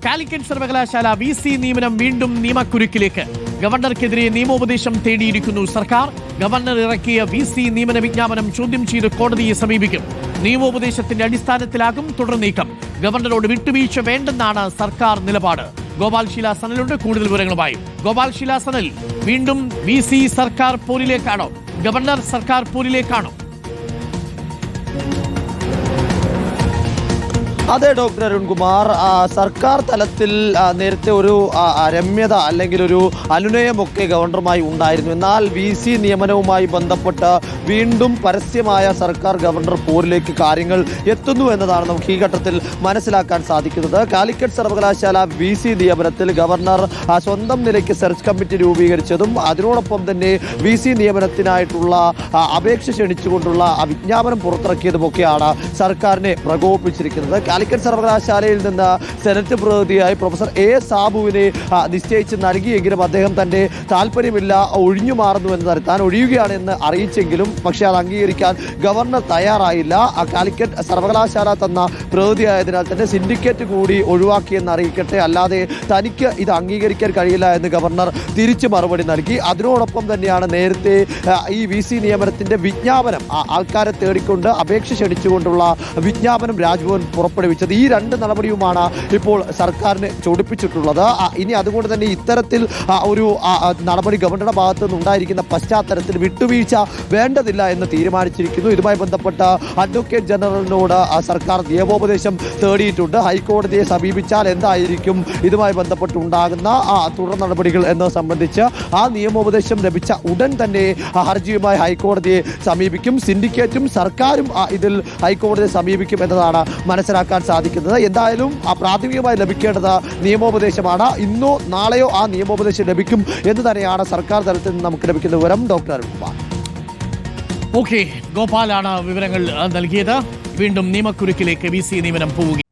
കാലിക്കറ്റ് സർവകലാശാല VC നിയമനം വീണ്ടും നിയമക്കുരുക്കിലേക്ക്. ഗവർണർക്കെതിരെ നിയമോപദേശം തേടിയിരിക്കുന്നു സർക്കാർ. ഗവർണർ ഇറക്കിയ VC നിയമന വിജ്ഞാപനം ചോദ്യം ചെയ്ത് കോടതിയെ സമീപിക്കും. നിയമോപദേശത്തിന്റെ അടിസ്ഥാനത്തിലാകും തുടർ നീക്കം. ഗവർണറോട് വിട്ടുവീഴ്ച വേണ്ടെന്നാണ് സർക്കാർ നിലപാട്. ഗോപാൽ ശിലാസനലുണ്ട് കൂടുതൽ വിവരങ്ങളുമായി. ഗോപാൽ ശിലാസനൽ, വീണ്ടും VC സർക്കാർ പോരിലേക്കാണോ? ഗവർണർ സർക്കാർ പോരിലേക്കാണോ? അതെ ഡോക്ടർ അരുൺകുമാർ, സർക്കാർ തലത്തിൽ നേരത്തെ ഒരു രമ്യത അല്ലെങ്കിൽ ഒരു അനുനയമൊക്കെ ഗവർണറുമായി ഉണ്ടായിരുന്നു. എന്നാൽ VC നിയമനവുമായി ബന്ധപ്പെട്ട് വീണ്ടും പരസ്യമായ സർക്കാർ ഗവർണർ പോരിലേക്ക് കാര്യങ്ങൾ എത്തുന്നു എന്നതാണ് നമുക്ക് ഈ ഘട്ടത്തിൽ മനസ്സിലാക്കാൻ സാധിക്കുന്നത്. കാലിക്കറ്റ് സർവകലാശാല VC നിയമനത്തിൽ ഗവർണർ സ്വന്തം നിലയ്ക്ക് സെർച്ച് കമ്മിറ്റി രൂപീകരിച്ചതും അതിനോടൊപ്പം തന്നെ VC നിയമനത്തിനായിട്ടുള്ള അപേക്ഷ ക്ഷണിച്ചുകൊണ്ടുള്ള വിജ്ഞാപനം പുറത്തിറക്കിയതുമൊക്കെയാണ് സർക്കാരിനെ പ്രകോപിപ്പിച്ചിരിക്കുന്നത്. കാലിക്കറ്റ് സർവകലാശാലയിൽ നിന്ന് സെനറ്റ് പ്രതിനിധിയായി പ്രൊഫസർ A. സാബുവിനെ നിശ്ചയിച്ച് നൽകിയെങ്കിലും അദ്ദേഹം തന്റെ താല്പര്യമില്ല, ഒഴിഞ്ഞു മാറുന്നു എന്ന് താൻ ഒഴിയുകയാണ് എന്ന് അറിയിച്ചെങ്കിലും പക്ഷേ അത് അംഗീകരിക്കാൻ ഗവർണർ തയ്യാറായില്ല. കാലിക്കറ്റ് സർവകലാശാല തന്ന പ്രതിനിധിയായതിനാൽ തന്നെ സിൻഡിക്കേറ്റ് കൂടി ഒഴിവാക്കിയെന്ന് അറിയിക്കട്ടെ, അല്ലാതെ തനിക്ക് ഇത് അംഗീകരിക്കാൻ കഴിയില്ല എന്ന് ഗവർണർ തിരിച്ചു മറുപടി നൽകി. അതിനോടൊപ്പം തന്നെയാണ് നേരത്തെ ഈ VC നിയമനത്തിന്റെ വിജ്ഞാപനം ആൾക്കാരെ തേടിക്കൊണ്ട് അപേക്ഷ ക്ഷണിച്ചുകൊണ്ടുള്ള വിജ്ഞാപനം രാജ്ഭവൻ പുറപ്പെടുവിച്ചത്. ഈ രണ്ട് നടപടിയുമാണ് ഇപ്പോൾ സർക്കാരിനെ ചൊടിപ്പിച്ചിട്ടുള്ളത്. ഇനി അതുകൊണ്ട് തന്നെ ഇത്തരത്തിൽ ഒരു നടപടി ഗവർണറുടെ ഭാഗത്തു നിന്നുണ്ടായിരിക്കുന്ന പശ്ചാത്തലത്തിൽ വിട്ടുവീഴ്ച വേണ്ടതില്ല എന്ന് തീരുമാനിച്ചിരിക്കുന്നു. ഇതുമായി ബന്ധപ്പെട്ട അഡ്വക്കേറ്റ് ജനറലിനോട് സർക്കാർ നിയമോപദേശം തേടിയിട്ടുണ്ട്. ഹൈക്കോടതിയെ സമീപിച്ചാൽ എന്തായിരിക്കും ഇതുമായി ബന്ധപ്പെട്ടുണ്ടാകുന്ന തുടർ നടപടികൾ എന്നത് സംബന്ധിച്ച് ആ നിയമോപദേശം ലഭിച്ച ഉടൻ തന്നെ ഹർജിയുമായി ഹൈക്കോടതിയെ സമീപിക്കും. സിൻഡിക്കേറ്റും സർക്കാരും ഇതിൽ ഹൈക്കോടതിയെ സമീപിക്കും എന്നതാണ് മനസ്സിലാക്കാൻ സാധിക്കുന്നത്. എന്തായാലും പ്രാഥമികമായി ലഭിക്കേണ്ടത് നിയമോപദേശമാണ്. ഇന്നോ നാളെയോ ആ നിയമോപദേശം ലഭിക്കും എന്ന് തന്നെയാണ് സർക്കാർ തലത്തിൽ നിന്ന് നമുക്ക് ലഭിക്കുന്ന വിവരം. ഡോക്ടർ അരുൺകുമാർ. ഓക്കെ, ഗോപാലാണ് വിവരങ്ങൾ നൽകിയത്. വീണ്ടും നിയമക്കുരുക്കിലേക്ക് VC നിയമനം പോവുക.